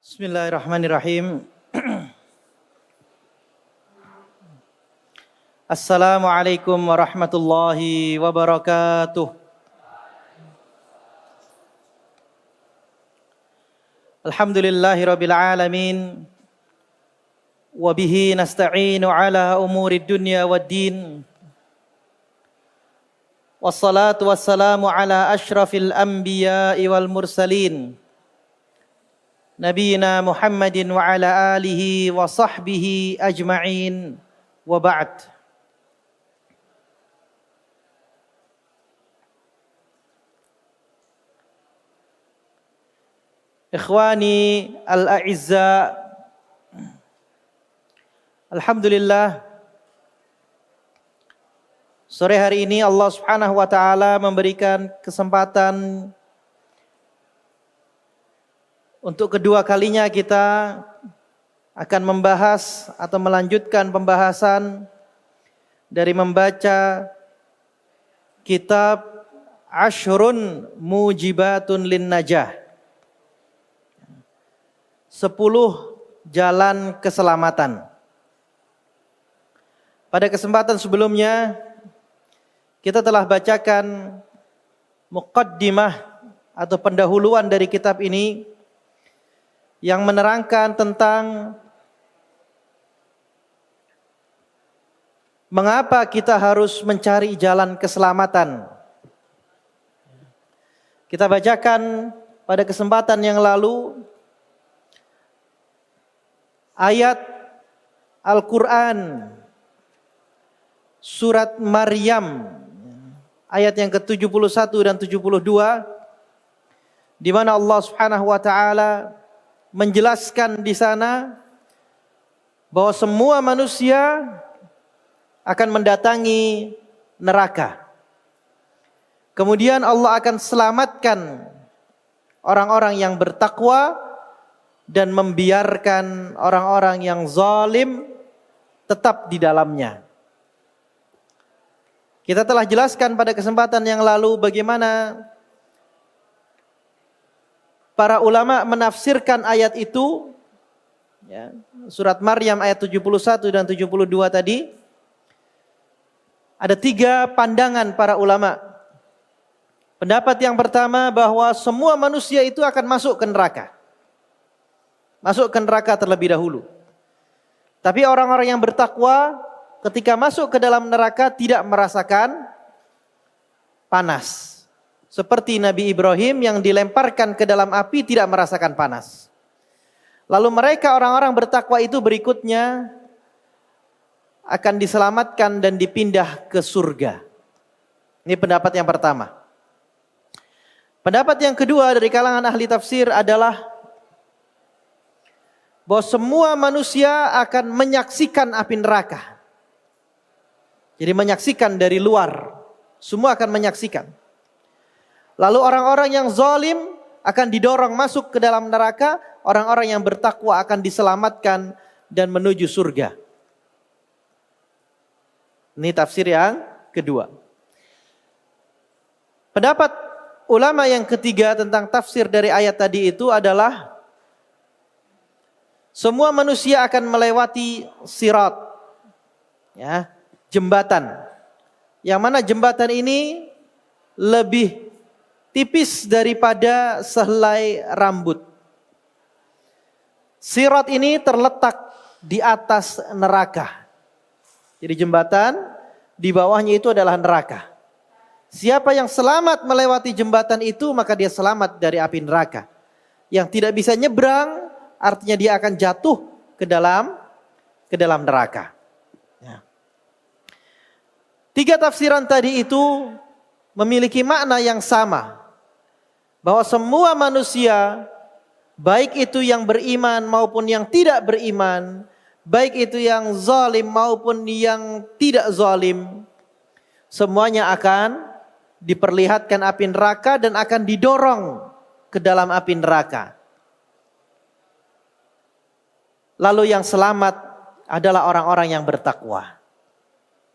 Bismillahirrahmanirrahim. Assalamualaikum warahmatullahi wabarakatuh. Alhamdulillahirabbil alamin. Wa bihi nasta'inu ala umurid dunya waddin. Wassalatu wassalamu ala asyrafil anbiya'i wal mursalin. Nabiyina Muhammadin wa ala alihi wa sahbihi ajma'in wa ba'd. Ikhwani al-a'izza, alhamdulillah sore hari ini Allah Subhanahu wa taala memberikan kesempatan untuk kedua kalinya kita akan membahas atau melanjutkan pembahasan dari membaca kitab Ashrun Mujibatun Lin Najah, 10 jalan keselamatan. Pada kesempatan sebelumnya kita telah bacakan muqaddimah atau pendahuluan dari kitab ini yang menerangkan tentang mengapa kita harus mencari jalan keselamatan. Kita bacakan pada kesempatan yang lalu ayat Al-Quran surat Maryam ayat yang ke-71 dan 72, di mana Allah Subhanahu wa taala menjelaskan di sana bahwa semua manusia akan mendatangi neraka. Kemudian Allah akan selamatkan orang-orang yang bertakwa dan membiarkan orang-orang yang zalim tetap di dalamnya. Kita telah jelaskan pada kesempatan yang lalu bagaimana para ulama menafsirkan ayat itu, ya, surat Maryam ayat 71 dan 72 tadi. Ada 3 pandangan para ulama. Pendapat yang pertama bahwa semua manusia itu akan masuk ke neraka. Masuk ke neraka terlebih dahulu. Tapi orang-orang yang bertakwa ketika masuk ke dalam neraka tidak merasakan panas. Seperti Nabi Ibrahim yang dilemparkan ke dalam api tidak merasakan panas. Lalu mereka orang-orang bertakwa itu berikutnya akan diselamatkan dan dipindah ke surga. Ini pendapat yang pertama. Pendapat yang kedua dari kalangan ahli tafsir adalah bahwa semua manusia akan menyaksikan api neraka. Jadi menyaksikan dari luar. Semua akan menyaksikan. Lalu orang-orang yang zalim akan didorong masuk ke dalam neraka, orang-orang yang bertakwa akan diselamatkan dan menuju surga. Ini tafsir yang kedua. Pendapat ulama yang ketiga tentang tafsir dari ayat tadi itu adalah semua manusia akan melewati sirat, ya, jembatan. Yang mana jembatan ini lebih tipis daripada sehelai rambut. Sirat ini terletak di atas neraka. Jadi jembatan di bawahnya itu adalah neraka. Siapa yang selamat melewati jembatan itu maka dia selamat dari api neraka. Yang tidak bisa nyebrang artinya dia akan jatuh ke dalam neraka. Ya. 3 tafsiran tadi itu memiliki makna yang sama. Bahwa semua manusia, baik itu yang beriman maupun yang tidak beriman, baik itu yang zalim maupun yang tidak zalim, semuanya akan diperlihatkan api neraka dan akan didorong ke dalam api neraka. Lalu yang selamat adalah orang-orang yang bertakwa.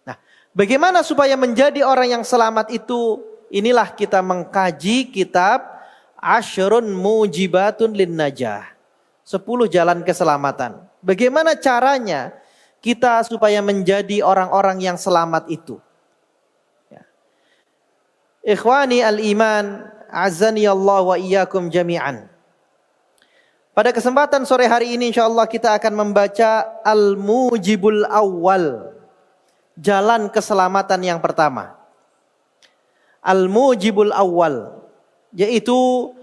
Nah, bagaimana supaya menjadi orang yang selamat itu? Inilah kita mengkaji kitab Ashrun Mujibatun Lin Najah, 10 jalan keselamatan. Bagaimana caranya kita supaya menjadi orang-orang yang selamat itu? Ya. Ikhwani al-iman, azani Allah wa iyyakum jami'an. Pada kesempatan sore hari ini insyaallah kita akan membaca Al-Mujibul Awwal. Jalan keselamatan yang pertama. Al-Mujibul Awwal, yaitu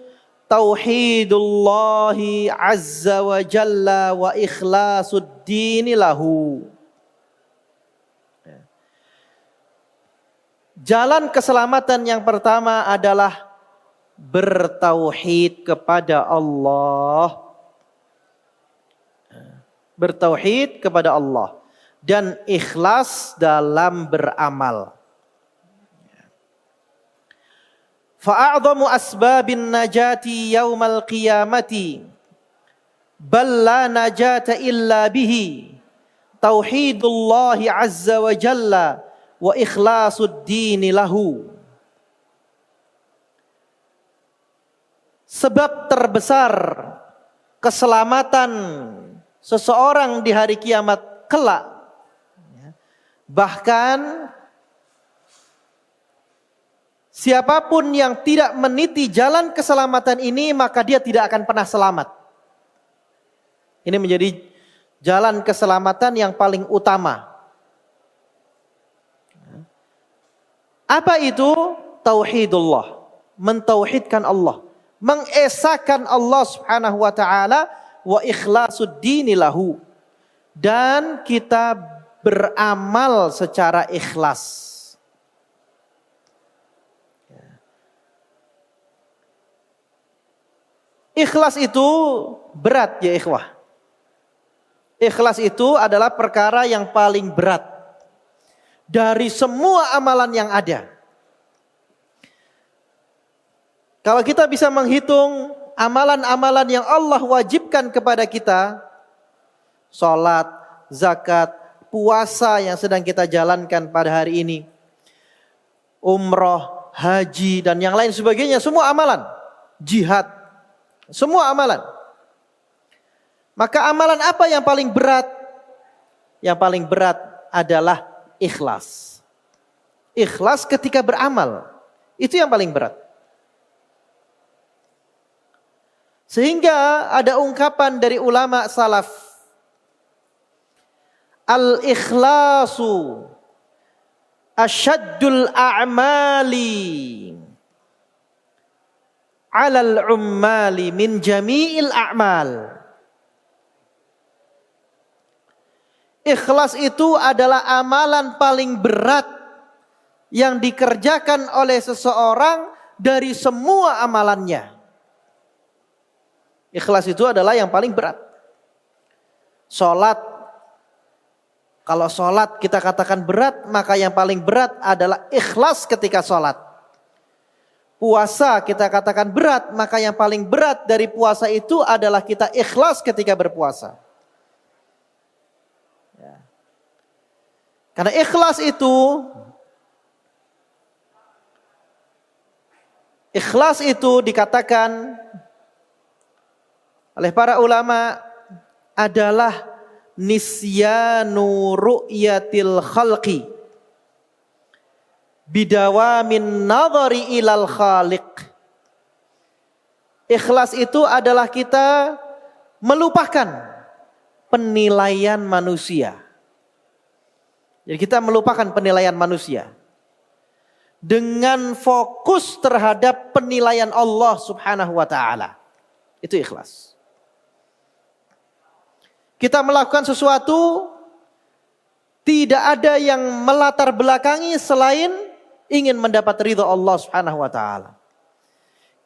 Tauhidullahi Azza wa Jalla wa ikhlasul dini lahu. Jalan keselamatan yang pertama adalah bertauhid kepada Allah. Bertauhid kepada Allah dan ikhlas dalam beramal. Fa'a'dhamu asbabin najati yaumal qiyamati bal la najata illa bihi tauhidullahi azza wa jalla wa ikhlasud dini lahu. Sebab terbesar keselamatan seseorang di hari kiamat kelak, bahkan siapapun yang tidak meniti jalan keselamatan ini, maka dia tidak akan pernah selamat. Ini menjadi jalan keselamatan yang paling utama. Apa itu? Tauhidullah. Mentauhidkan Allah. Mengesahkan Allah subhanahu wa ta'ala. Wa ikhlasud dini lahu. Dan kita beramal secara ikhlas. Ikhlas itu berat ya ikhwah. Ikhlas itu adalah perkara yang paling berat dari semua amalan yang ada. Kalau kita bisa menghitung amalan-amalan yang Allah wajibkan kepada kita, salat, zakat, puasa yang sedang kita jalankan pada hari ini, umroh, haji dan yang lain sebagainya, semua amalan, jihad, semua amalan. Maka amalan apa yang paling berat? Yang paling berat adalah ikhlas. Ikhlas ketika beramal, itu yang paling berat. Sehingga ada ungkapan dari ulama salaf, al-ikhlasu asyaddul a'mali alal ummali min jami'il a'mal. Ikhlas itu adalah amalan paling berat yang dikerjakan oleh seseorang dari semua amalannya. Ikhlas itu adalah yang paling berat. Salat, kalau salat kita katakan berat, maka yang paling berat adalah ikhlas ketika salat. Puasa kita katakan berat, maka yang paling berat dari puasa itu adalah kita ikhlas ketika berpuasa. Ya. Karena ikhlas itu dikatakan oleh para ulama adalah nisyanu ru'yatil khalqi bidawamin nadhari ilal khaliq. Ikhlas itu adalah kita melupakan penilaian manusia. Jadi kita melupakan penilaian manusia dengan fokus terhadap penilaian Allah subhanahu wa ta'ala. Itu ikhlas. Kita melakukan sesuatu, tidak ada yang melatar belakangi selain ingin mendapat ridha Allah subhanahu wa ta'ala.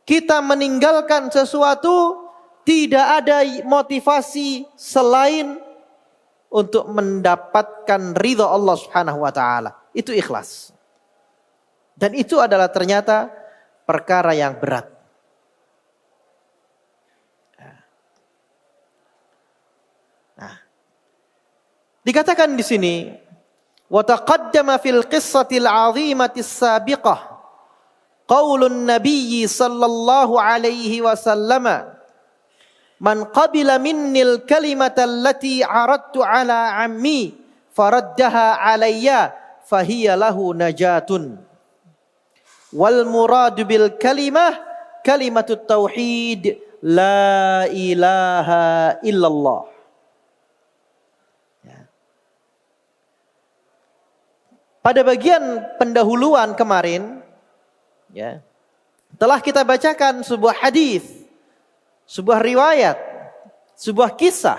Kita meninggalkan sesuatu, tidak ada motivasi selain untuk mendapatkan ridha Allah subhanahu wa ta'ala. Itu ikhlas. Dan itu adalah ternyata perkara yang berat. Dikatakan di sini, wa taqaddama fil qissatil 'azimati as-sabiqah qaulun nabiy sallallahu alaihi wasallam Man qabila minnil kalimata allati aradtu ala ammi faraddaha alayya fahiya lahu najatun. Wal muradu bil kalimah kalimatut tauhid la ilaha illallah. Pada bagian pendahuluan kemarin, ya, telah kita bacakan sebuah hadis, sebuah riwayat, sebuah kisah.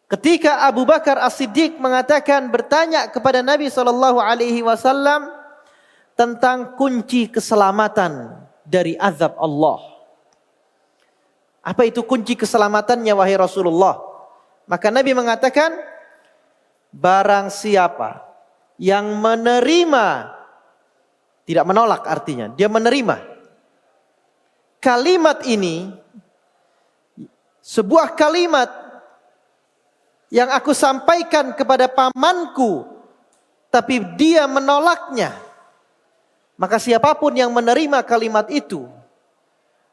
Ketika Abu Bakar As-Siddiq mengatakan, bertanya kepada Nabi SAW tentang kunci keselamatan dari azab Allah. Apa itu kunci keselamatannya wahai Rasulullah? Maka Nabi mengatakan, barang siapa yang menerima, tidak menolak artinya, dia menerima kalimat ini, sebuah kalimat yang aku sampaikan kepada pamanku, tapi dia menolaknya, maka siapapun yang menerima kalimat itu,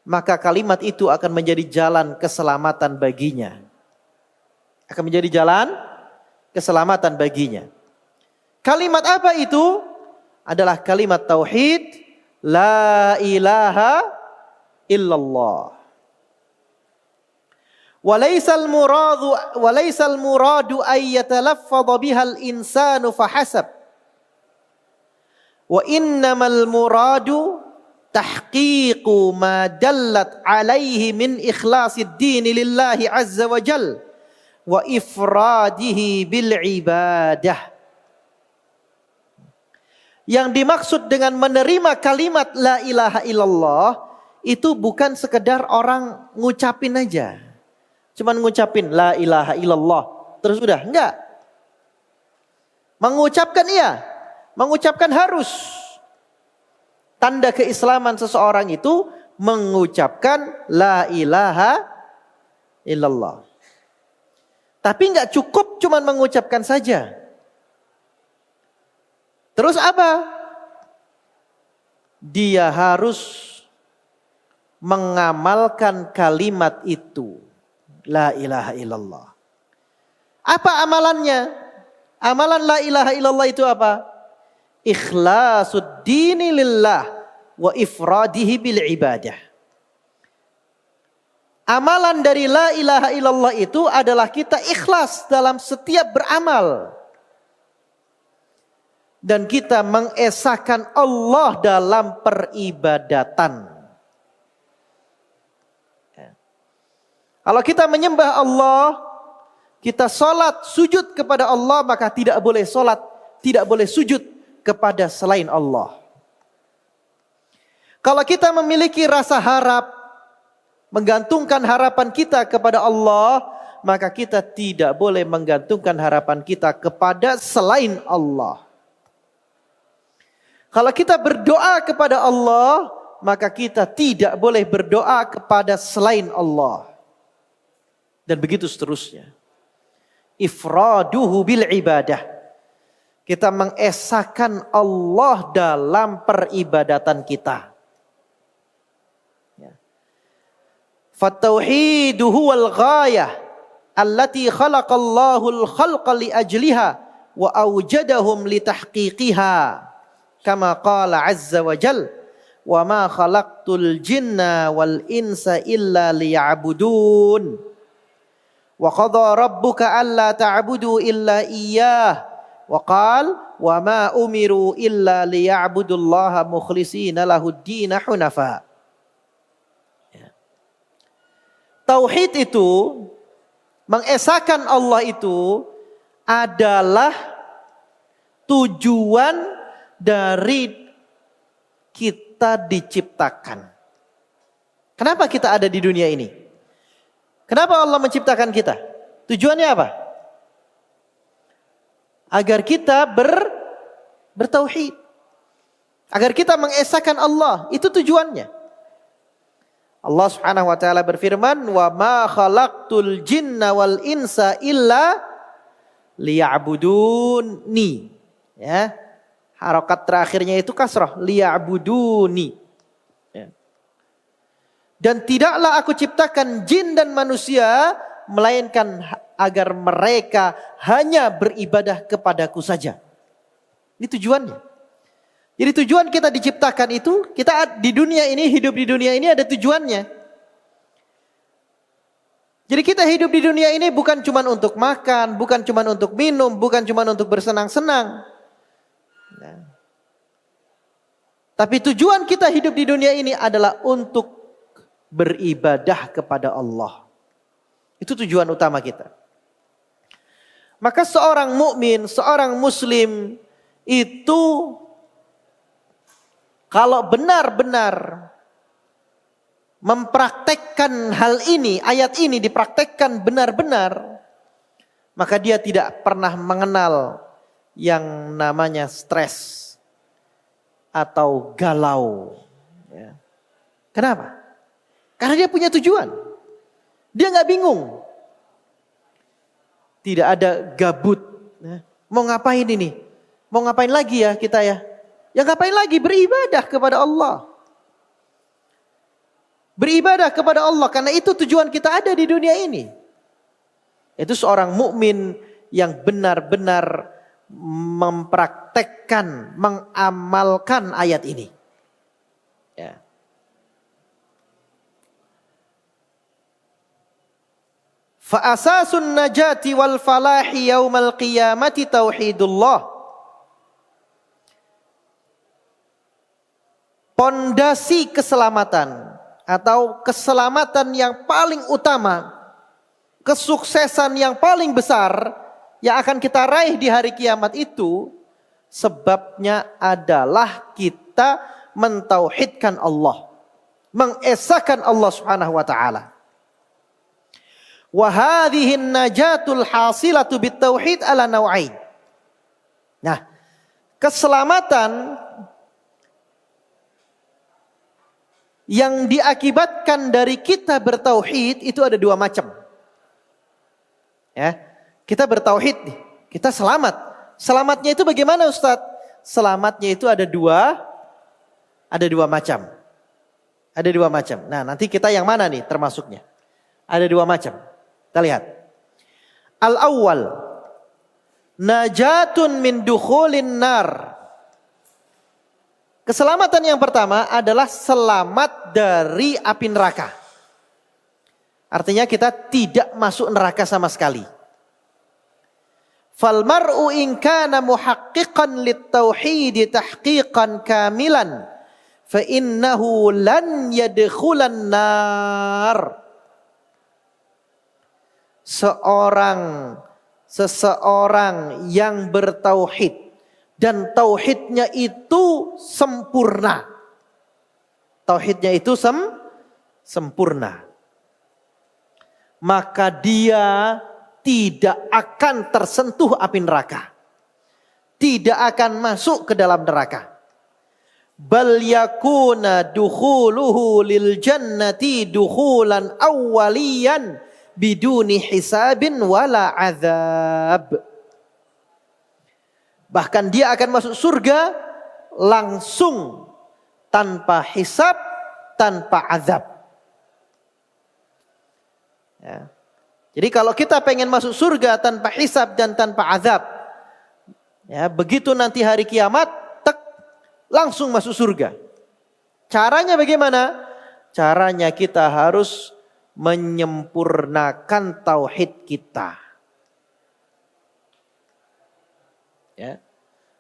maka kalimat itu akan menjadi jalan keselamatan baginya. Akan menjadi jalan keselamatan baginya. Kalimat apa itu? Adalah kalimat tauhid, la ilaha illallah. Walaysal muradu ay yatalaffadha bihal insanu fahasab. Wa innamal muradu tahqiqu ma dallat alaihi min ikhlasid dini lillahi azza wa jalla wa ifradihi bil ibadah. Yang dimaksud dengan menerima kalimat la ilaha illallah itu bukan sekedar orang ngucapin aja. Cuman ngucapin la ilaha illallah terus udah, enggak. Mengucapkan iya, mengucapkan harus. Tanda keislaman seseorang itu mengucapkan la ilaha illallah. Tapi enggak cukup cuman mengucapkan saja. Terus apa? Dia harus mengamalkan kalimat itu. La ilaha illallah. Apa amalannya? Amalan la ilaha illallah itu apa? Ikhlasud dini lillah wa ifradihi bil ibadah. Amalan dari la ilaha illallah itu adalah kita ikhlas dalam setiap beramal. Dan kita mengesahkan Allah dalam peribadatan. Kalau kita menyembah Allah, kita sholat, sujud kepada Allah, maka tidak boleh sholat, tidak boleh sujud kepada selain Allah. Kalau kita memiliki rasa harap, menggantungkan harapan kita kepada Allah, maka kita tidak boleh menggantungkan harapan kita kepada selain Allah. Kalau kita berdoa kepada Allah, maka kita tidak boleh berdoa kepada selain Allah. Dan begitu seterusnya. Ifraduhu bil ibadah. Kita mengesahkan Allah dalam peribadatan kita. Fattauhidu huwal ghayah allati khalaqallahu al-khalqa li ajliha wa awjadahum li tahqiqiha kama qala azza wa jal wa ma khalaqtul jinna wal insa illa liya'budun wa qadha rabbuka alla ta'budu illa iyyah wa qala wa ma umiru illa liya'budullaha mukhlishina lahud-din hunafa. Tauhid itu, mengesahkan Allah itu adalah tujuan dari kita diciptakan. Kenapa kita ada di dunia ini? Kenapa Allah menciptakan kita? Tujuannya apa? Agar kita bertauhid. Agar kita mengesahkan Allah, itu tujuannya. Allah Subhanahu wa taala berfirman, "Wa ma khalaqtul jinna wal insa illa liya'buduni." Ya. Harokat terakhirnya itu kasrah, liya'buduni. Ya. Dan tidaklah aku ciptakan jin dan manusia melainkan agar mereka hanya beribadah kepadaku saja. Ini tujuannya. Jadi tujuan kita diciptakan itu, kita di dunia ini, hidup di dunia ini ada tujuannya. Jadi kita hidup di dunia ini bukan cuma untuk makan, bukan cuma untuk minum, bukan cuma untuk bersenang-senang. Nah. Tapi tujuan kita hidup di dunia ini adalah untuk beribadah kepada Allah. Itu tujuan utama kita. Maka seorang mukmin, seorang muslim itu kalau benar-benar mempraktekkan hal ini, ayat ini dipraktekkan benar-benar, maka dia tidak pernah mengenal yang namanya stres atau galau. Ya. Kenapa? Karena dia punya tujuan. Dia nggak bingung. Tidak ada gabut. Ya. Mau ngapain ini? Mau ngapain lagi ya kita ya? Ya ngapain lagi? Beribadah kepada Allah. Beribadah kepada Allah. Karena itu tujuan kita ada di dunia ini. Itu seorang mukmin yang benar-benar mempraktekkan, mengamalkan ayat ini. Ya. Fa asasun najati wal falahi yaumal qiyamati tauhidullah. Pondasi keselamatan atau keselamatan yang paling utama, kesuksesan yang paling besar yang akan kita raih di hari kiamat itu sebabnya adalah kita mentauhidkan Allah, mengesahkan Allah Subhanahu wa taala. Wa hadhihi najatul hasilatu bitauhid ala nau'ain. Nah, keselamatan yang diakibatkan dari kita bertauhid itu ada dua macam. Ya. Kita bertauhid nih, kita selamat. Selamatnya itu bagaimana Ustaz? Selamatnya itu ada dua macam. Ada dua macam. Nah, nanti kita yang mana nih termasuknya? Ada dua macam. Kita lihat. Al-awwal, najatun min dukhulin nar. Keselamatan yang pertama adalah selamat dari api neraka. Artinya kita tidak masuk neraka sama sekali. Fal mar'u in kana muhaqqiqan lit-tauhid tahqiqan kamilan fa innahu lan yadkhulan nar. Seseorang yang bertauhid dan tauhidnya itu sempurna. Tauhidnya itu sempurna. Maka dia tidak akan tersentuh api neraka. Tidak akan masuk ke dalam neraka. Bal yakuna dukhuluhu lil jannati dukhulan awwaliyan biduni hisabin wala azab. Bahkan dia akan masuk surga langsung tanpa hisab, tanpa azab. Ya. Jadi kalau kita pengen masuk surga tanpa hisab dan tanpa azab, ya, begitu nanti hari kiamat, langsung masuk surga. Caranya bagaimana? Caranya kita harus menyempurnakan tauhid kita. Ya.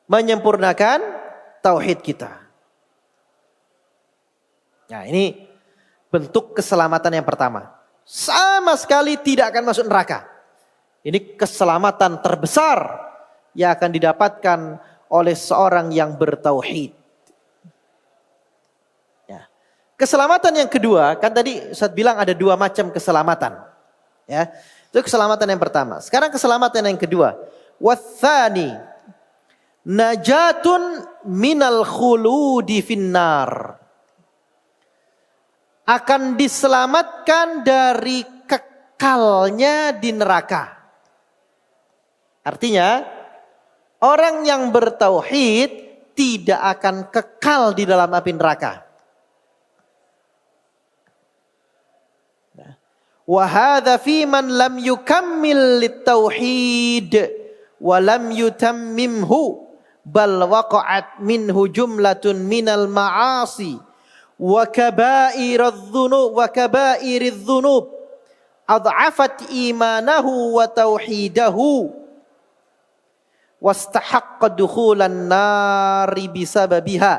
Menyempurnakan tauhid kita. Nah, ini bentuk keselamatan yang pertama. Sama sekali tidak akan masuk neraka. Ini keselamatan terbesar yang akan didapatkan oleh seorang yang bertauhid. Ya. Keselamatan yang kedua, kan tadi Ustaz bilang ada dua macam keselamatan. Ya. Itu keselamatan yang pertama. Sekarang keselamatan yang kedua. Wathani najatun minal khuludi finnar. Akan diselamatkan dari kekalnya di neraka. Artinya, orang yang bertauhid tidak akan kekal di dalam api neraka. Wa hadza fi man lam yukammil lit-tauhid wa lam yutammimhu bal waqa'at minhu jumlatun minal ma'asi wa kabairidz dzunub ad'afat imanahu wa tauhidahu wastahaqqa dukhulan nari bisababiha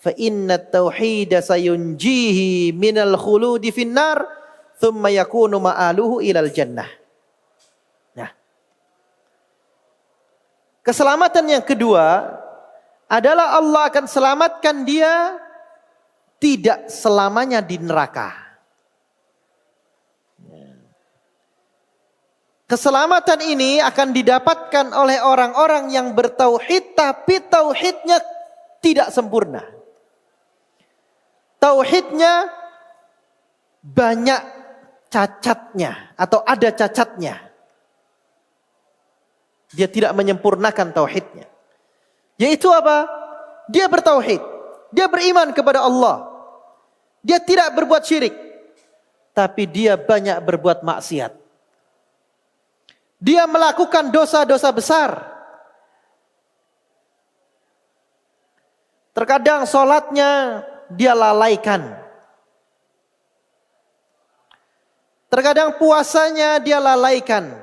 fa inna at-tauhida sayunjihi minal khuludi finnar thumma yakunu ma'aluhu ilal jannah. Nah, keselamatan yang kedua adalah Allah akan selamatkan dia tidak selamanya di neraka. Keselamatan ini akan didapatkan oleh orang-orang yang bertauhid tapi tauhidnya tidak sempurna. Tauhidnya banyak cacatnya atau ada cacatnya. Dia tidak menyempurnakan tauhidnya. Yaitu apa? Dia bertauhid. Dia beriman kepada Allah. Dia tidak berbuat syirik. Tapi dia banyak berbuat maksiat. Dia melakukan dosa-dosa besar. Terkadang sholatnya dia lalaikan. Terkadang puasanya dia lalaikan.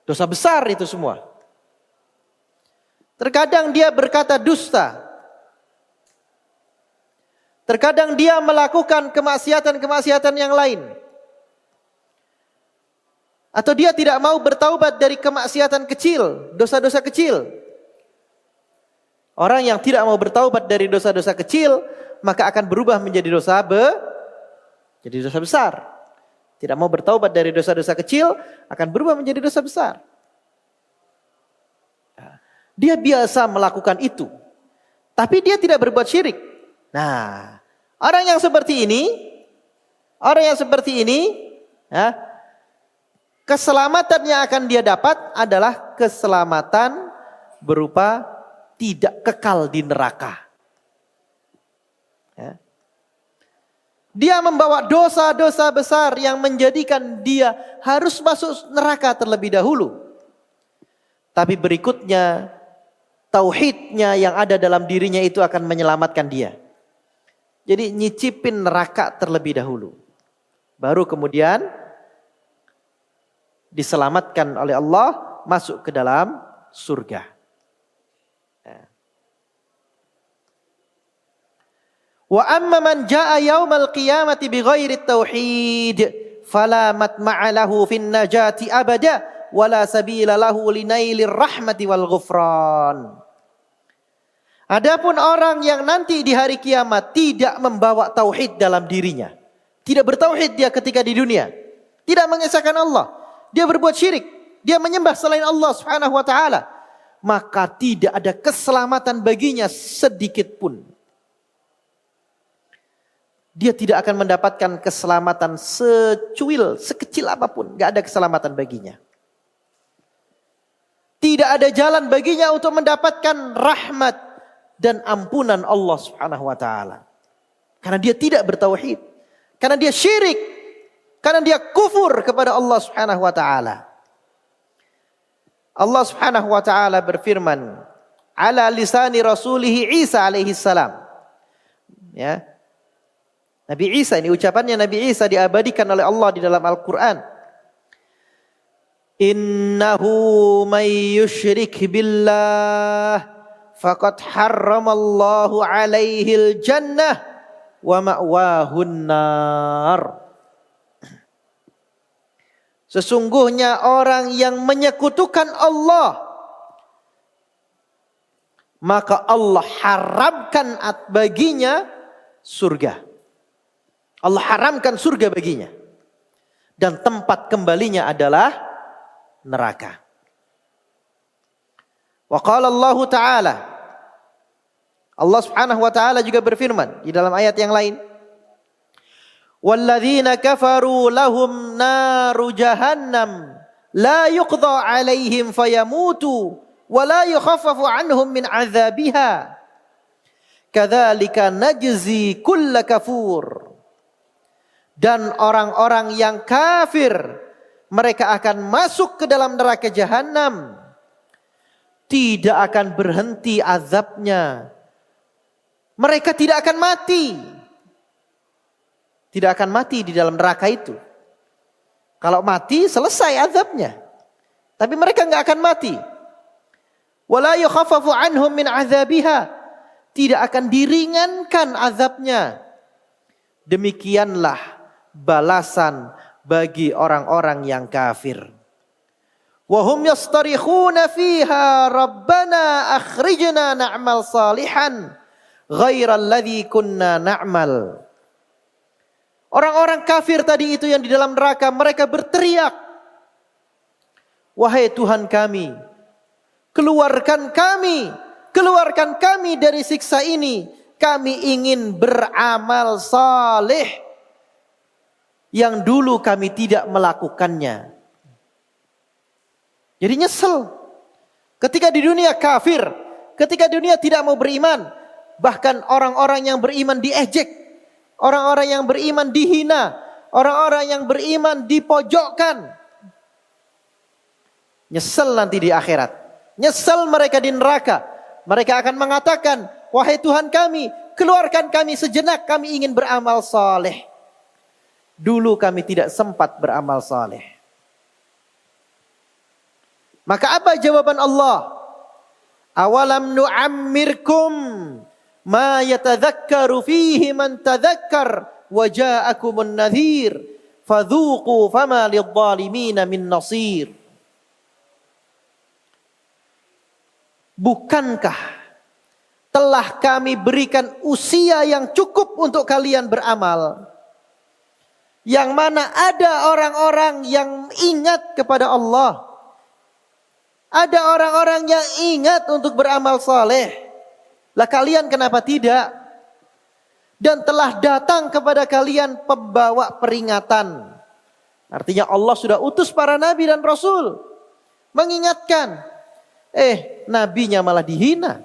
Dosa besar itu semua. Terkadang dia berkata dusta. Terkadang dia melakukan kemaksiatan-kemaksiatan yang lain. Atau dia tidak mau bertaubat dari kemaksiatan kecil, dosa-dosa kecil. Orang yang tidak mau bertaubat dari dosa-dosa kecil, maka akan berubah menjadi dosa besar. Tidak mau bertaubat dari dosa-dosa kecil, akan berubah menjadi dosa besar. Dia biasa melakukan itu. Tapi dia tidak berbuat syirik. Nah, orang yang seperti ini, ya, keselamatan yang akan dia dapat adalah keselamatan berupa tidak kekal di neraka. Ya. Dia membawa dosa-dosa besar yang menjadikan dia harus masuk neraka terlebih dahulu. Tapi berikutnya tauhidnya yang ada dalam dirinya itu akan menyelamatkan dia. Jadi nyicipin neraka terlebih dahulu. Baru kemudian diselamatkan oleh Allah masuk ke dalam surga. Wa amma man jaa yaumal qiyamati bighairi tauhid fala matma'a lahu fin najati abada wala sabila lahu linailir rahmati wal ghufran. Adapun orang yang nanti di hari kiamat tidak membawa tauhid dalam dirinya, tidak bertauhid dia ketika di dunia, tidak mengesahkan Allah, dia berbuat syirik, dia menyembah selain Allah Subhanahu wa taala, maka tidak ada keselamatan baginya sedikit pun. Dia tidak akan mendapatkan keselamatan secuil, sekecil apapun, enggak ada keselamatan baginya. Tidak ada jalan baginya untuk mendapatkan rahmat dan ampunan Allah Subhanahu wa taala. Karena dia tidak bertauhid, karena dia syirik, karena dia kufur kepada Allah Subhanahu wa taala. Allah Subhanahu wa taala berfirman ala lisani rasulih Isa alaihi salam. Ya. Nabi Isa, ini ucapannya Nabi Isa diabadikan oleh Allah di dalam Al-Qur'an. Innahu may yusyrik billah faqad harramallahu alaihil jannah wa ma'wahun nar. Sesungguhnya orang yang menyekutukan Allah, maka Allah haramkan baginya surga. Allah haramkan surga baginya. Dan tempat kembalinya adalah neraka. Wa qala Allah Ta'ala, Allah Subhanahu wa taala juga berfirman di dalam ayat yang lain, walladzina kafaru lahum naru jahannam la yuqda alaihim fayamutu wa la yukhaffafu anhum min azabiha kadzalika najzi kulla kafur. Dan orang-orang yang kafir, mereka akan masuk ke dalam neraka jahanam. Tidak akan berhenti azabnya. Mereka tidak akan mati. Tidak akan mati di dalam neraka itu. Kalau mati selesai azabnya. Tapi mereka nggak akan mati. Wala yukhaffafu anhum min azabiha. Tidak akan diringankan azabnya. Demikianlah balasan bagi orang-orang yang kafir. Wa hum yastarikhuna fiha rabbana akhrijna na'mal salihan ghairal ladzi kunna na'mal. Orang-orang kafir tadi itu yang di dalam neraka, mereka berteriak, wahai Tuhan kami, keluarkan kami dari siksa ini. Kami ingin beramal saleh yang dulu kami tidak melakukannya. Jadi nyesel. Ketika di dunia kafir, ketika di dunia tidak mau beriman, bahkan orang-orang yang beriman diejek. Orang-orang yang beriman dihina. Orang-orang yang beriman dipojokkan. Nyesel nanti di akhirat. Nyesel mereka di neraka. Mereka akan mengatakan, wahai Tuhan kami, keluarkan kami sejenak, kami ingin beramal saleh. Dulu kami tidak sempat beramal saleh. Maka apa jawaban Allah? Awalam nu'ammirkum ma yatadhakkaru fihi man tadhakkar wa ja'akumun nadhir fadhuqu fama lidh-dhalimin min nasir. Bukankah telah kami berikan usia yang cukup untuk kalian beramal, yang mana ada orang-orang yang ingat kepada Allah, ada orang-orang yang ingat untuk beramal saleh. Lah kalian kenapa tidak? Dan telah datang kepada kalian pembawa peringatan. Artinya Allah sudah utus para nabi dan rasul mengingatkan. Nabinya malah dihina.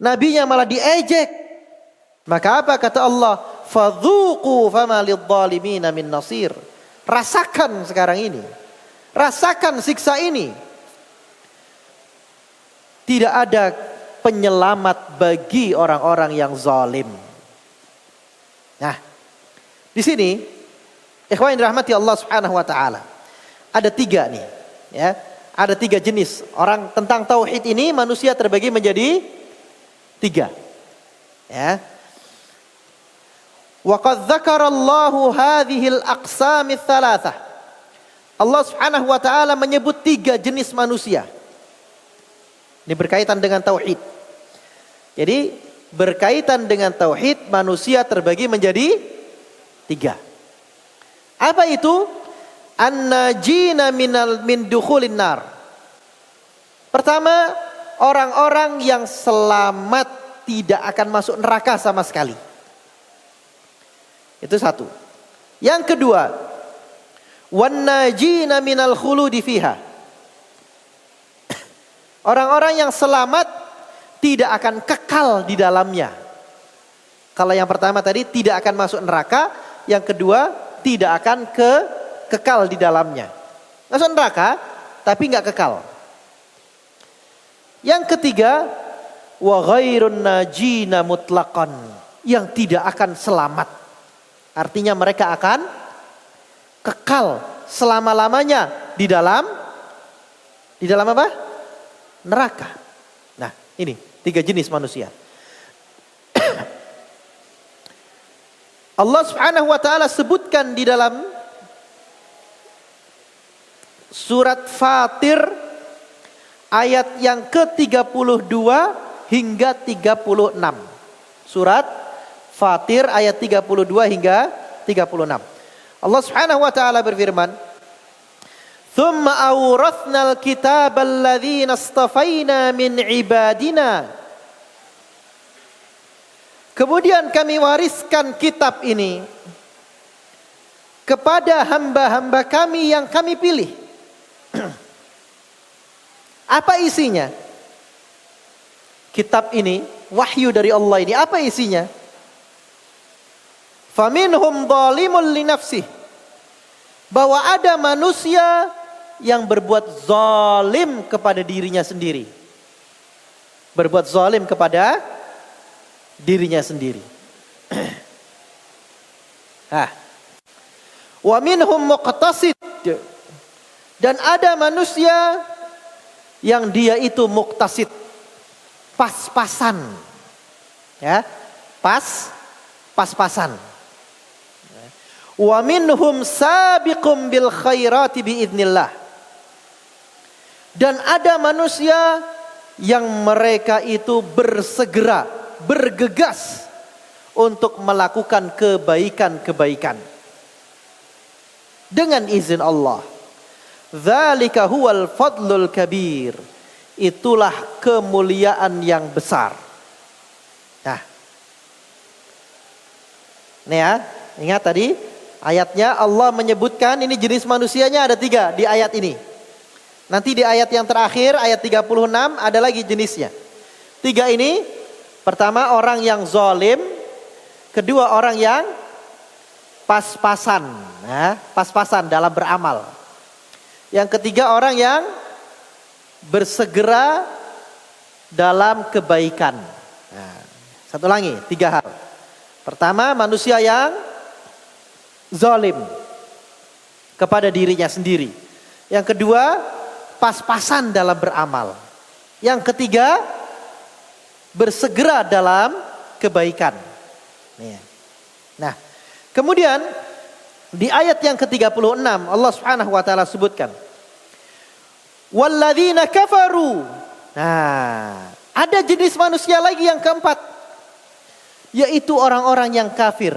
Nabinya malah diejek. Maka apa kata Allah? Fadhuqu fama lidh-dhalimin min nasir. Rasakan sekarang ini. Rasakan siksa ini. Tidak ada penyelamat bagi orang-orang yang zalim. Nah, di sini ikhwan yang dirahmati Allah Subhanahu wa taala. Ada 3 nih, ya. Ada 3 jenis orang tentang tauhid ini, manusia terbagi menjadi 3. Ya. Wa qad dzakarallahu hadhil aqsam ats-tsalatsah. Allah Subhanahu wa taala menyebut 3 jenis manusia. Ini berkaitan dengan tauhid. Jadi berkaitan dengan tauhid, manusia terbagi menjadi 3. Apa itu? An-najina min dukhulin nar. Pertama, orang-orang yang selamat, tidak akan masuk neraka sama sekali. Itu 1. Yang kedua, wan-najina minal khuludi fiha. Orang-orang yang selamat tidak akan kekal di dalamnya. Kalau yang pertama tadi tidak akan masuk neraka, yang kedua tidak akan kekal di dalamnya. Masuk neraka tapi nggak kekal. Yang ketiga, wa ghairun najina mutlaqan, yang tidak akan selamat. Artinya mereka akan kekal selama-lamanya di dalam apa? Neraka. Nah, ini 3 jenis manusia. Allah Subhanahu wa taala sebutkan di dalam surat Fatir ayat yang ke-32 hingga 36. Surat Fatir ayat 32 hingga 36. Allah Subhanahu wa taala berfirman, "Tsumma awrathnal kitabal ladzina istafaina min ibadina." Kemudian kami wariskan kitab ini kepada hamba-hamba kami yang kami pilih. Apa isinya? Kitab ini, wahyu dari Allah ini, apa isinya? Faminhum zalimun li nafsih. Bahwa ada manusia yang berbuat zalim kepada dirinya sendiri. Berbuat zalim kepada dirinya sendiri. Wa minhum muqtasid. Dan ada manusia yang dia itu muqtasid, pas-pasan. Ya, pas-pasan. Wa minhum sabiqum bil khairati biidznillah. Dan ada manusia yang mereka itu bersegera, bergegas untuk melakukan kebaikan-kebaikan dengan izin Allah. Dzalika huwal fadlul kabir. Itulah kemuliaan yang besar. Nah, ini ya, ingat tadi ayatnya Allah menyebutkan ini jenis manusianya ada 3 di ayat ini. Nanti di ayat yang terakhir ayat 36 ada lagi jenisnya. 3 ini, pertama orang yang zalim, kedua orang yang pas-pasan, pas-pasan dalam beramal. Yang ketiga orang yang bersegera dalam kebaikan. Nah, satu lagi, 3 hal. Pertama, manusia yang zalim kepada dirinya sendiri. Yang kedua, pas-pasan dalam beramal. Yang ketiga, bersegera dalam kebaikan. Nah, kemudian di ayat yang ke-36 Allah Subhanahu wa taala sebutkan walladzina kafaru. Nah, ada jenis manusia lagi yang keempat, yaitu orang-orang yang kafir.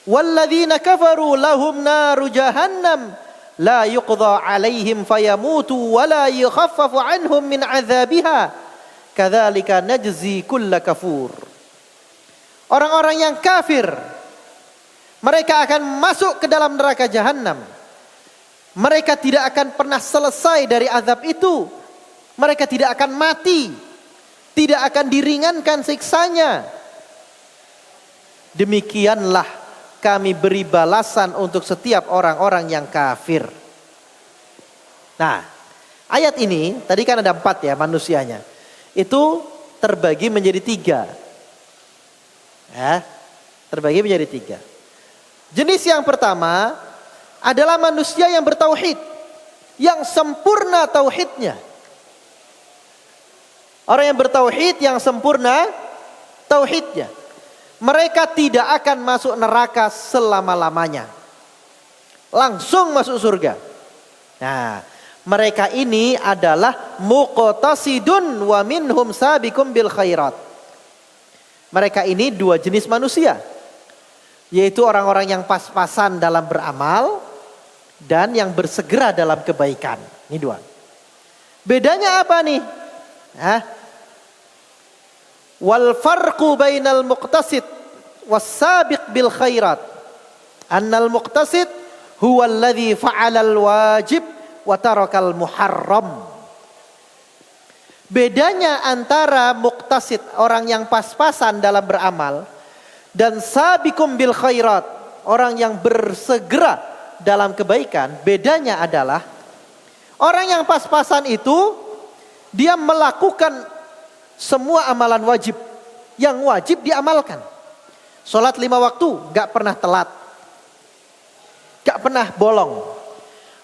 Walladzina kafaru lahum naru jahannam la yuqda alaihim fayamutu wa la yukhaffafu anhum min adzabiha kadzalika najzi kulla kafur. Orang-orang yang kafir, mereka akan masuk ke dalam neraka jahanam. Mereka tidak akan pernah selesai dari azab itu. Mereka tidak akan mati. Tidak akan diringankan siksanya. Demikianlah kami beri balasan untuk setiap orang-orang yang kafir. Nah, ayat ini tadi kan ada 4 ya manusianya. Itu terbagi menjadi 3. Ya, terbagi menjadi 3. Jenis yang pertama adalah manusia yang bertauhid, yang sempurna tauhidnya. Orang yang bertauhid yang sempurna tauhidnya. Mereka tidak akan masuk neraka selama-lamanya. Langsung masuk surga. Nah, mereka ini adalah muqtasidun wa minhum sabiqum bil khairat. Mereka ini 2 jenis manusia. Yaitu orang-orang yang pas-pasan dalam beramal dan yang bersegera dalam kebaikan. Ini 2. Bedanya apa nih? Wal farqu bainal muqtasid was sabiq bil khairat. Annal muqtasid huwa alladhi fa'alal wajib wa tarakal muharram. Bedanya antara muqtasid, orang yang pas-pasan dalam beramal, dan sabiqum bil khairat, orang yang bersegera dalam kebaikan, bedanya adalah orang yang pas-pasan itu dia melakukan semua amalan wajib. Yang wajib diamalkan. Sholat 5 waktu gak pernah telat, gak pernah bolong.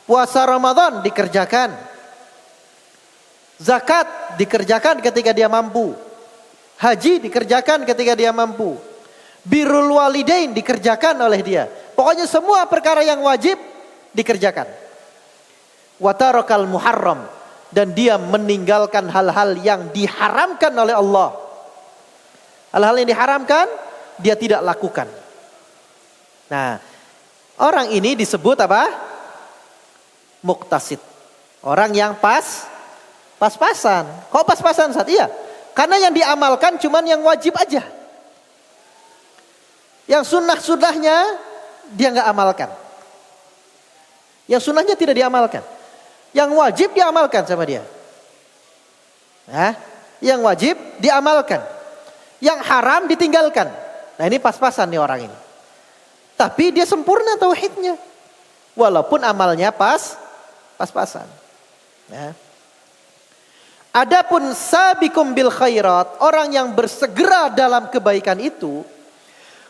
Puasa Ramadan dikerjakan, zakat dikerjakan ketika dia mampu, haji dikerjakan ketika dia mampu, birrul walidain dikerjakan oleh dia. Pokoknya semua perkara yang wajib dikerjakan. Watarakal muharram, dan dia meninggalkan hal-hal yang diharamkan oleh Allah. Hal-hal yang diharamkan dia tidak lakukan. Nah, orang ini disebut apa? Muqtasid. Orang yang pas-pasan. Kok pas-pasan Ustaz? Iya, karena yang diamalkan cuman yang wajib aja. Yang sunnah-sunnahnya dia nggak amalkan. Yang sunnahnya tidak diamalkan. Yang wajib diamalkan sama dia. Nah, yang wajib diamalkan. Yang haram ditinggalkan. Nah, ini pas-pasan nih orang ini. Tapi dia sempurna tauhidnya. Walaupun amalnya pas-pasan. Ya. Adapun sabiqum bil khairat, orang yang bersegera dalam kebaikan itu,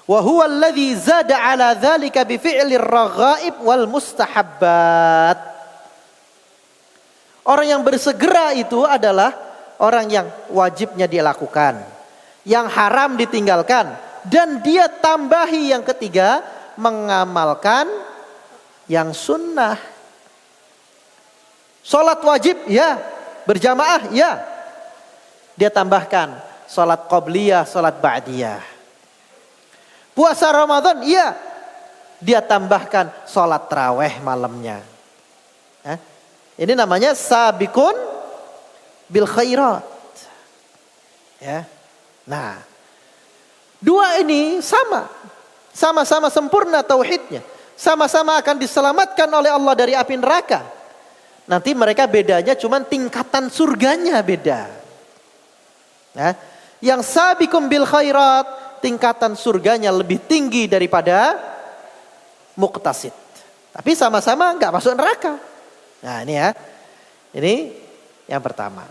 wa huwa alladzi zada ala dzalika bi fi'lir raghaib wal mustahabbat. Orang yang bersegera itu adalah orang yang wajibnya dia lakukan, yang haram ditinggalkan, dan dia tambahi yang ketiga, mengamalkan yang sunnah. Salat wajib ya, berjamaah ya. Dia tambahkan salat qabliyah, salat ba'diyah. Puasa Ramadan iya. Dia tambahkan salat tarawih malamnya. Ini namanya sabiqun bil khairat. Ya. Nah, dua ini sama-sama sempurna tauhidnya. Sama-sama akan diselamatkan oleh Allah dari api neraka. Nanti mereka bedanya cuman tingkatan surganya beda. Ya. Yang sabiqum bil khairat, tingkatan surganya lebih tinggi daripada muqtasid. Tapi sama-sama enggak masuk neraka. Nah, ini ya. Ini yang pertama.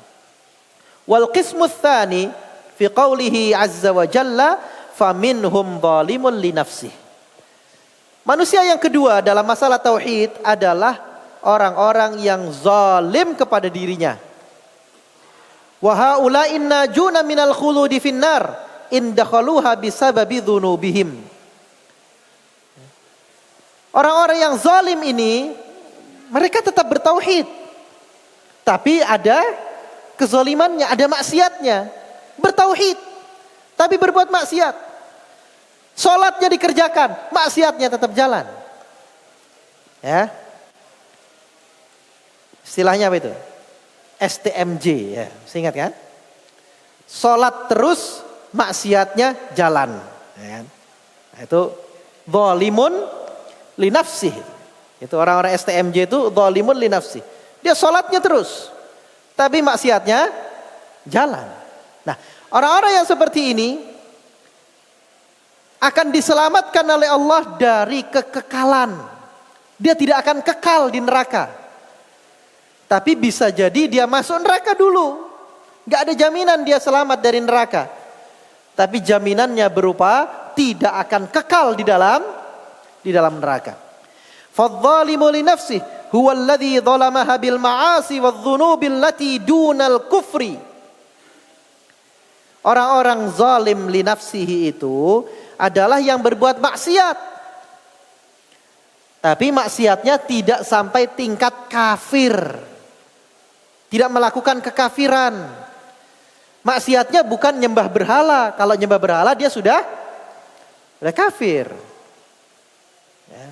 Wal qismu tsani fi qoulihi azza wa jalla faminhum zalimun li nafsihi. Manusia yang kedua dalam masalah tauhid adalah orang-orang yang zalim kepada dirinya. Wa haula'in najuna minal khuludi finnar in dakhaluha bisababi dzunubihim. Orang-orang yang zalim ini mereka tetap bertauhid. Tapi ada kezalimannya, ada maksiatnya. Bertauhid tapi berbuat maksiat. Salatnya dikerjakan, maksiatnya tetap jalan. Ya. Istilahnya apa itu? STMJ ya, masih ingat kan? Salat terus, maksiatnya jalan. Ya. Nah, itu zalimun li nafsihi. Itu orang-orang STMJ itu zalimun li nafsihi. Dia salatnya terus, tapi maksiatnya jalan. Nah, orang-orang yang seperti ini akan diselamatkan oleh Allah dari kekekalan. Dia tidak akan kekal di neraka. Tapi bisa jadi dia masuk neraka dulu. Gak ada jaminan dia selamat dari neraka. Tapi jaminannya berupa tidak akan kekal di dalam neraka. Fadh-dhalimu li nafsihi huwa alladhi dhalamaha bil ma'asi wadh-dhunubi allati dunal kufri. Orang-orang zalim li nafsihi itu adalah yang berbuat maksiat. Tapi maksiatnya tidak sampai tingkat kafir. Tidak melakukan kekafiran. Maksiatnya bukan nyembah berhala. Kalau nyembah berhala dia sudah kafir. Ya.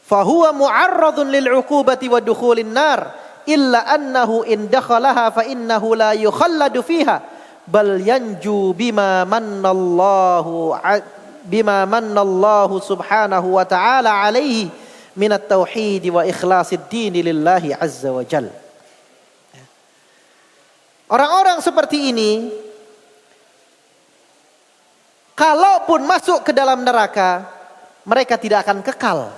Fahuwa mu'arradun lil 'uqubati wa dukhulin nar illa annahu in dakhalaha fa innahu la yukhalladu fiha bal yanju bima mannallahu subhanahu wa ta'ala alaihi minat tauhid wa ikhlasid din lillahi azza wa jal. Orang-orang seperti ini kalaupun masuk ke dalam neraka mereka tidak akan kekal.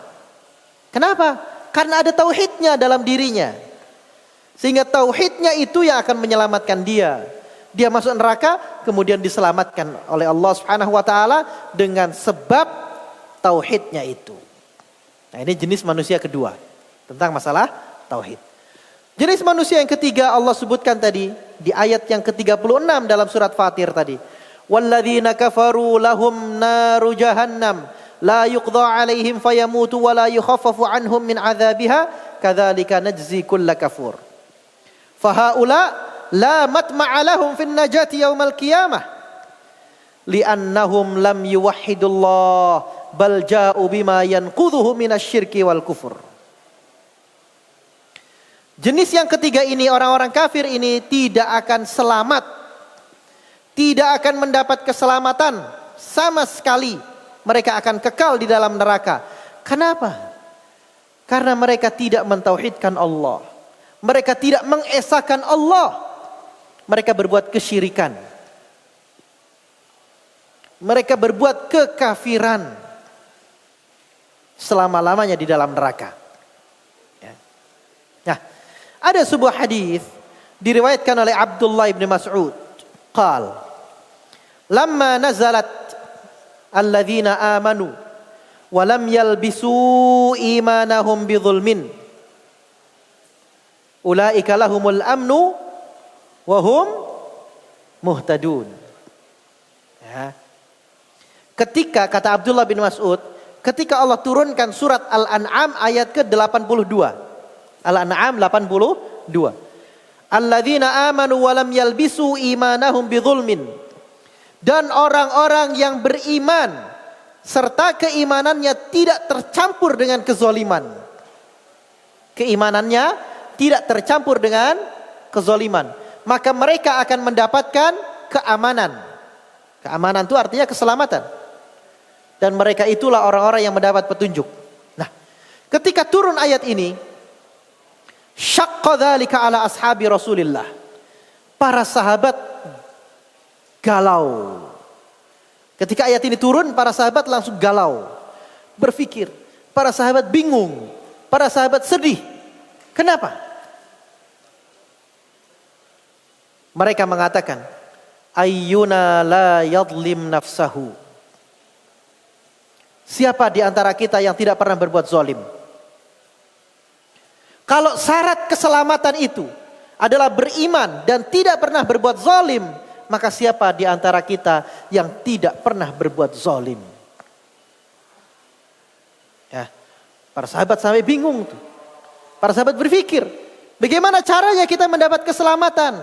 Kenapa? Karena ada tauhidnya dalam dirinya. Sehingga tauhidnya itu yang akan menyelamatkan dia. Dia masuk neraka kemudian diselamatkan oleh Allah Subhanahu wa taala dengan sebab tauhidnya itu. Nah, ini jenis manusia kedua tentang masalah tauhid. Jenis manusia yang ketiga Allah sebutkan tadi di ayat yang ke-36 dalam surat Fatir tadi. Walladzina kafaru lahum naru jahannam la yuqda 'alaihim fayamutu wa la yukhaffafu 'anhum min 'adzabiha kadzalika najzi kulla kafur. Fahaula la matma'a lahum fin najati yaumal qiyamah li'annahum lam yuwahhidullah bal ja'u bima yanqudhuhu minasyirki wal kufur. Jenis yang ketiga ini, orang-orang kafir ini tidak akan selamat, tidak akan mendapat keselamatan sama sekali. Mereka akan kekal di dalam neraka. Kenapa? Karena mereka tidak mentauhidkan Allah. Mereka tidak mengesahkan Allah. Mereka berbuat kesyirikan. Mereka berbuat kekafiran. selama-lamanya di dalam neraka. Ya. Nah, ada sebuah hadis diriwayatkan oleh Abdullah bin Mas'ud. Qal, lamma nazalat alladzina amanu wa lam yalbisu imanahum bidzulmin ulaika lahumul amnu wa hum muhtadun. Ya. Ketika, kata Abdullah bin Mas'ud, ketika Allah turunkan surat Al-An'am ayat ke-82. Al-An'am 82. Alladzina amanu wa lam yalbisu imanahum bidzulmin. Dan orang-orang yang beriman serta keimanannya tidak tercampur dengan kezoliman. Keimanannya tidak tercampur dengan kezoliman. Maka mereka akan mendapatkan keamanan. Keamanan itu artinya keselamatan. Dan mereka itulah orang-orang yang mendapat petunjuk. Nah, ketika turun ayat ini, syaqqa dzalika ala ashabi Rasulillah. Para sahabat galau. Ketika ayat ini turun, para sahabat langsung galau. Berpikir, para sahabat bingung, para sahabat sedih. Kenapa? Mereka mengatakan, ayyuna la yadlim nafsahu. Siapa di antara kita yang tidak pernah berbuat zalim? Kalau syarat keselamatan itu adalah beriman dan tidak pernah berbuat zalim, maka siapa di antara kita yang tidak pernah berbuat zalim? Ya, para sahabat sampai bingung tuh. Para sahabat berpikir, bagaimana caranya kita mendapat keselamatan?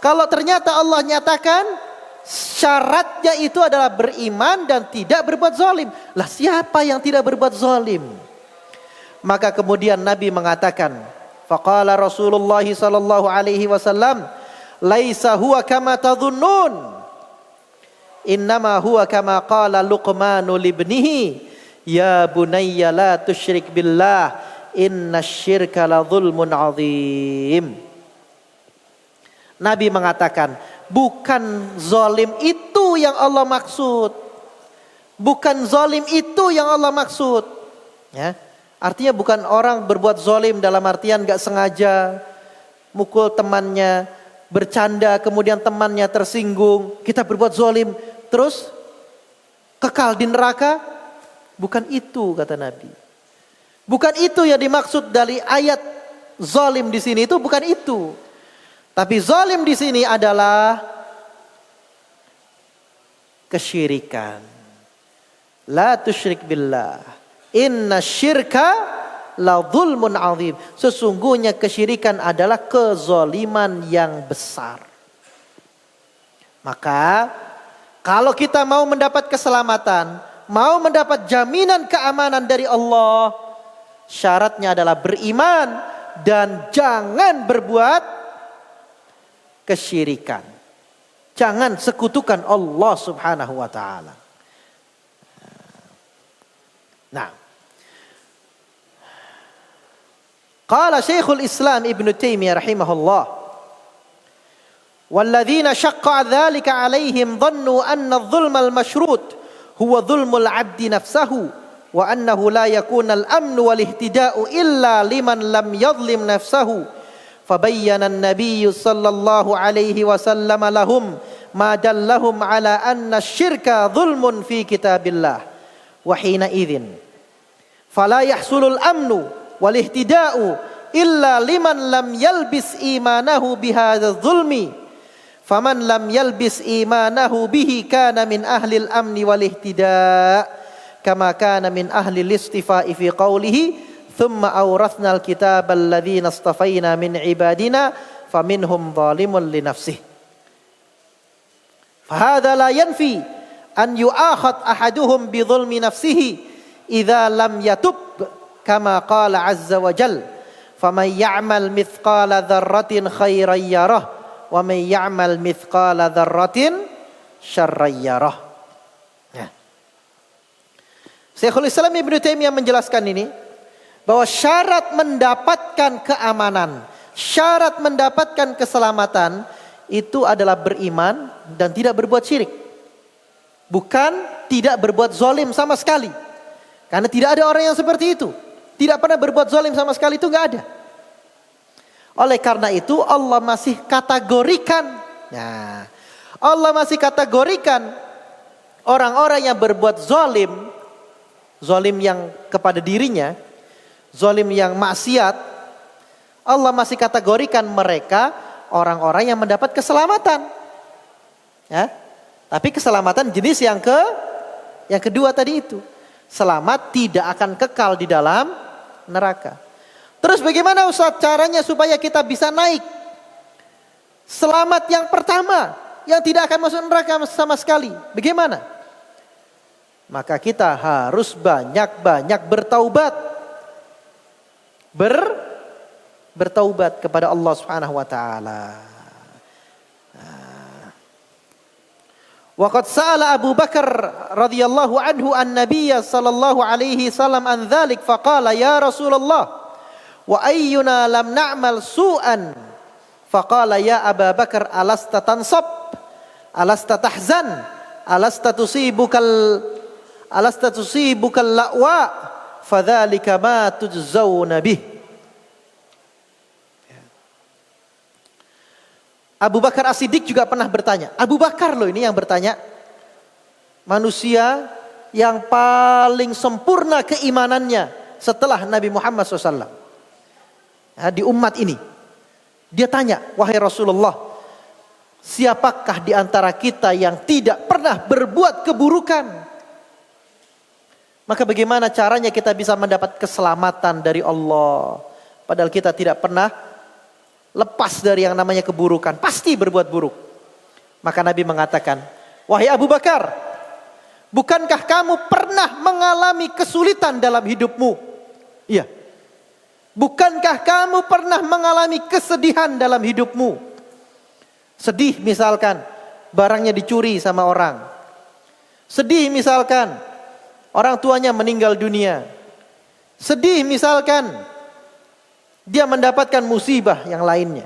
Kalau ternyata Allah nyatakan syaratnya itu adalah beriman dan tidak berbuat zalim. Lah siapa yang tidak berbuat zalim? Maka kemudian Nabi mengatakan, faqala Rasulullah sallallahu alaihi wasallam, laisa huwa kama tadhunnun. Innama huwa kama qala Luqmanu libnihi, ya bunayya la tusyrik billah, innasyirka la dzulmun azim. Nabi mengatakan, bukan zalim itu yang Allah maksud. Bukan zalim itu yang Allah maksud. Ya. Artinya bukan orang berbuat zalim dalam artian gak sengaja mukul temannya, bercanda kemudian temannya tersinggung, kita berbuat zalim terus kekal di neraka. Bukan itu kata Nabi. Bukan itu yang dimaksud dari ayat zalim di sini, itu bukan itu. Tapi zalim di sini adalah kesyirikan. La tusyrik billah. Inna syirka la dzulmun azim. Sesungguhnya kesyirikan adalah kezaliman yang besar. Maka kalau kita mau mendapat keselamatan, mau mendapat jaminan keamanan dari Allah, syaratnya adalah beriman dan jangan berbuat kesyirikan. Jangan sekutukan Allah Subhanahu wa taala. Nah, qala Syekhul Islam Ibnu Taimiyah rahimahullah, walladzina syaqqa dzalika alaihim dhannu anna adh-dhulma al-mashrut huwa dhulmul 'abdi nafsahu wa annahu la yakuna al-amnu wal ihtida'u illa liman lam yadhlim nafsahu. Fabayyana an-nabiy sallallahu alaihi wasallam lahum ma dallahum ala anna asy-syirka dhulmun fi kitabillah wa hina idzin fala yahsulul amnu wal ihtida'u illa liman lam yalbis imanahu bihadza dzulmi faman lam yalbis imanahu bihi kana min ahli al-amni wal ihtida' kama kana min ahli al-istifa'i fi qawlihi thumma awrathna al-kitaba alladhina istafayna min ibadina faminhum zalimun li nafsihi. Fahadha la yanfi an yu'akhad ahaduhum bi dhulmi nafsihi idza lam yatub kama qala azza wa jal faman ya'mal mithqala dzarratin khairan yarah wa man ya'mal mithqala dzarratin syarran yarah. Ya. Syekhul Islam Ibnu Taimiyah menjelaskan ini, bahwa syarat mendapatkan keamanan, syarat mendapatkan keselamatan itu adalah beriman dan tidak berbuat syirik. Bukan tidak berbuat zalim sama sekali. Karena tidak ada orang yang seperti itu. Tidak pernah berbuat zalim sama sekali, itu nggak ada. Oleh karena itu Allah masih kategorikan. Nah, Allah masih kategorikan orang-orang yang berbuat zalim, zalim yang kepada dirinya, zalim yang maksiat, Allah masih kategorikan mereka orang-orang yang mendapat keselamatan. Ya. Tapi keselamatan jenis yang kedua tadi itu. Selamat tidak akan kekal di dalam neraka. Terus bagaimana Ustaz caranya supaya kita bisa naik? Selamat yang pertama, yang tidak akan masuk neraka sama sekali. Bagaimana? Maka kita harus banyak-banyak bertaubat. Bertaubat kepada Allah Subhanahu wa taala. Waqad sa'ala Abu Bakar radhiyallahu anhu an-nabiy sallallahu alaihi wasallam an dzalik faqala ya Rasulullah wa ayyuna lam na'mal su'an faqala ya Abu Bakar alasta tansab alasta tahzan alasta tusibukal la'wa fadzalika ma tujzauna bih. Abu Bakar As-Siddiq juga pernah bertanya. Abu Bakar loh ini yang bertanya. Manusia yang paling sempurna keimanannya setelah Nabi Muhammad SAW. Nah, di umat ini. Dia tanya, wahai Rasulullah, siapakah di antara kita yang tidak pernah berbuat keburukan? Maka bagaimana caranya kita bisa mendapat keselamatan dari Allah? Padahal kita tidak pernah lepas dari yang namanya keburukan. Pasti berbuat buruk. Maka Nabi mengatakan, wahai Abu Bakar, bukankah kamu pernah mengalami kesulitan dalam hidupmu? Iya. Bukankah kamu pernah mengalami kesedihan dalam hidupmu? Sedih misalkan, barangnya dicuri sama orang. Sedih misalkan, orang tuanya meninggal dunia. Sedih misalkan, dia mendapatkan musibah yang lainnya.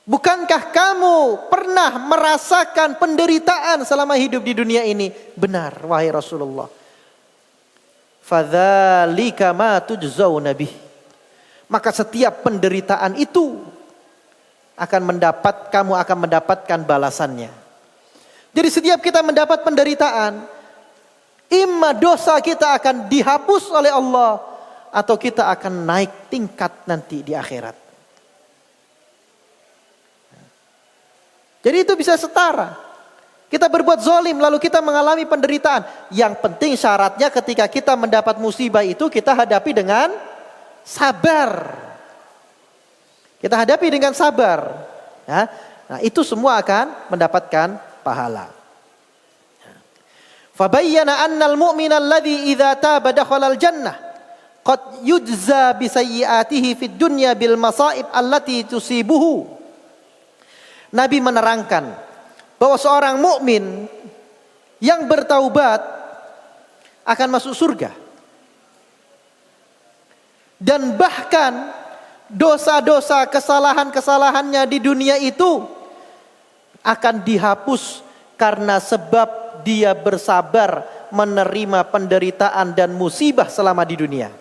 Bukankah kamu pernah merasakan penderitaan selama hidup di dunia ini? Benar, wahai Rasulullah. Fadzalika ma tujzauna bih. Maka setiap penderitaan itu kamu akan mendapatkan balasannya. Jadi setiap kita mendapat penderitaan, imma dosa kita akan dihapus oleh Allah, atau kita akan naik tingkat nanti di akhirat. Jadi itu bisa setara. Kita berbuat zalim lalu kita mengalami penderitaan. Yang penting syaratnya ketika kita mendapat musibah itu kita hadapi dengan sabar. Kita hadapi dengan sabar. Ya. Nah itu semua akan mendapatkan pahala. Fabayyana annal mu'mina alladhi idza taba dakhala al-jannah qad yujza bi sayyi'atihi fid dunya bil masaib allati tusibuhu. Nabi menerangkan bahwa seorang mukmin yang bertaubat akan masuk surga. Dan bahkan dosa-dosa, kesalahan-kesalahannya di dunia itu akan dihapus karena sebab dia bersabar menerima penderitaan dan musibah selama di dunia.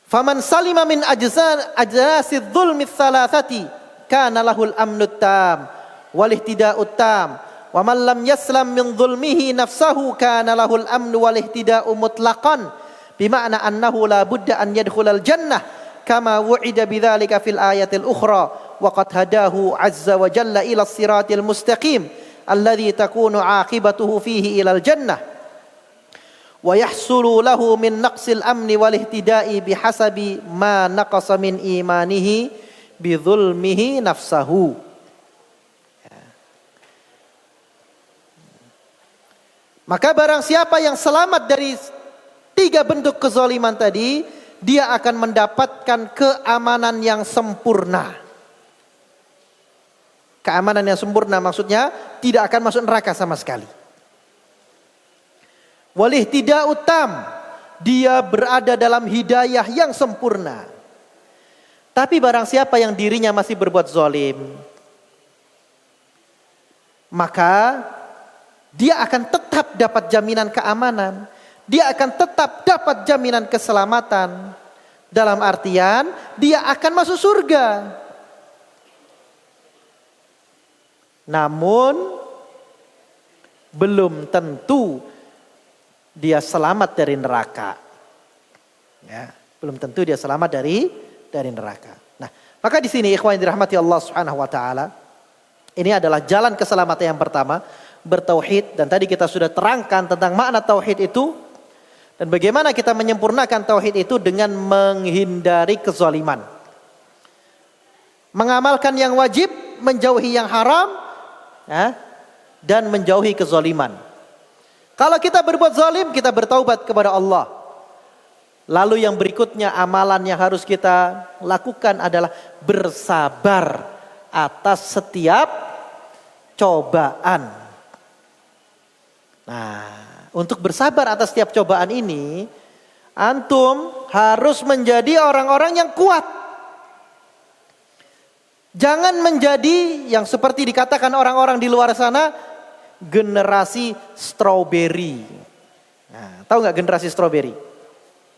Faman salima min ajzasid dzulmi tsalatsati kana lahul amnut tam wal ihtida'ut tam wa man lam yaslam min dzulmihi nafsahu kana lahul amnu wal ihtida'u mutlaqan bima'na annahu la budda an yadkhulal jannah kama wu'ida bidzalika fil ayatil ukhra wa qad hadahu azza wa jalla ila siratil mustaqim alladzi takunu 'aqibatuhu fihi ilal jannah wa yahsulu lahu min naqsil amni wal ihtida'i bihasabi ma naqasa min imanihi bi dzulmihi nafsahu. Maka barang siapa yang selamat dari 3 bentuk kezaliman tadi, dia akan mendapatkan keamanan yang sempurna. Keamanan yang sempurna maksudnya tidak akan masuk neraka sama sekali. Walih tidak utam, dia berada dalam hidayah yang sempurna. Tapi barang siapa yang dirinya masih berbuat zalim, maka dia akan tetap dapat jaminan keamanan. Dia akan tetap dapat jaminan keselamatan. Dalam artian dia akan masuk surga. Namun belum tentu dia selamat dari neraka. Ya, belum tentu dia selamat dari neraka. Nah, maka di sini ikhwan yang dirahmati Allah Subhanahu wa taala, ini adalah jalan keselamatan yang pertama, bertauhid, dan tadi kita sudah terangkan tentang makna tauhid itu dan bagaimana kita menyempurnakan tauhid itu dengan menghindari kezaliman. Mengamalkan yang wajib, menjauhi yang haram, ya, dan menjauhi kezaliman. Kalau kita berbuat zalim, kita bertaubat kepada Allah. Lalu yang berikutnya amalan yang harus kita lakukan adalah bersabar atas setiap cobaan. Nah, untuk bersabar atas setiap cobaan ini, antum harus menjadi orang-orang yang kuat. Jangan menjadi yang seperti dikatakan orang-orang di luar sana, generasi strawberry. Nah, tahu nggak generasi strawberry?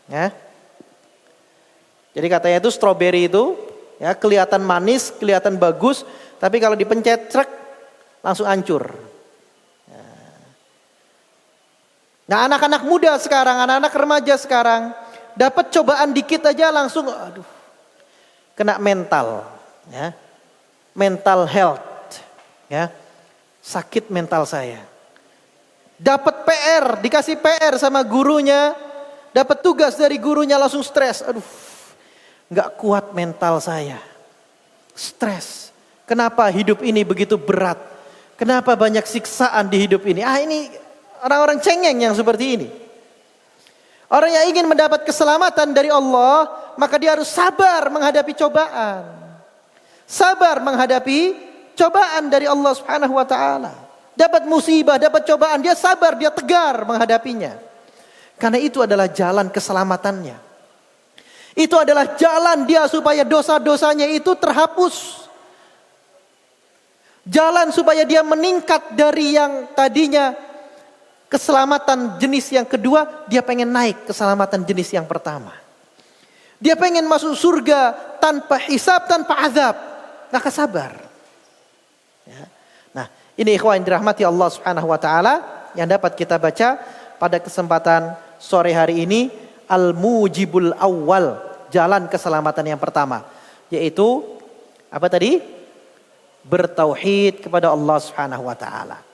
Ya. Jadi katanya itu strawberry itu ya kelihatan manis, kelihatan bagus, tapi kalau dipencet trek langsung hancur. Nah, anak-anak muda sekarang, anak-anak remaja sekarang dapat cobaan dikit aja langsung aduh, kena mental, ya. Mental health, ya. Sakit mental saya. Dapat PR, dikasih PR sama gurunya, dapat tugas dari gurunya langsung stres. Aduh, nggak kuat mental saya. Stres. Kenapa hidup ini begitu berat? Kenapa banyak siksaan di hidup ini? Ini orang-orang cengeng yang seperti ini. Orang yang ingin mendapat keselamatan dari Allah, maka dia harus sabar menghadapi cobaan. Sabar menghadapi cobaan dari Allah Subhanahu wa taala. Dapat musibah, dapat cobaan, dia sabar, dia tegar menghadapinya. Karena itu adalah jalan keselamatannya. Itu adalah jalan dia supaya dosa-dosanya itu terhapus. Jalan supaya dia meningkat dari yang tadinya keselamatan jenis yang kedua, dia pengen naik keselamatan jenis yang pertama. Dia pengen masuk surga tanpa hisab, tanpa azab. Maka sabar. Ya. Nah, ini ikhwan yang dirahmati Allah Subhanahu wa taala yang dapat kita baca pada kesempatan sore hari ini, al-mujibul awal, jalan keselamatan yang pertama, yaitu apa tadi? Bertauhid kepada Allah Subhanahu wa taala.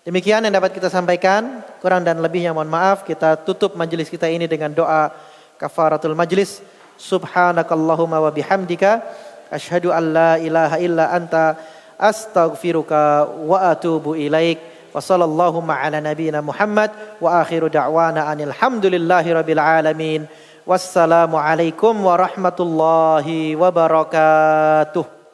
Demikian yang dapat kita sampaikan, kurang dan lebihnya mohon maaf. Kita tutup majelis kita ini dengan doa kafaratul majlis. Subhanakallahumma wa bihamdika asyhadu an la ilaha illa anta astaghfiruka wa atubu ilaik. Wa sallallahu ala nabiyyina Muhammad wa akhiru da'wana anil hamdulillahi rabbil alamin. Wassalamu alaikum warahmatullahi wabarakatuh.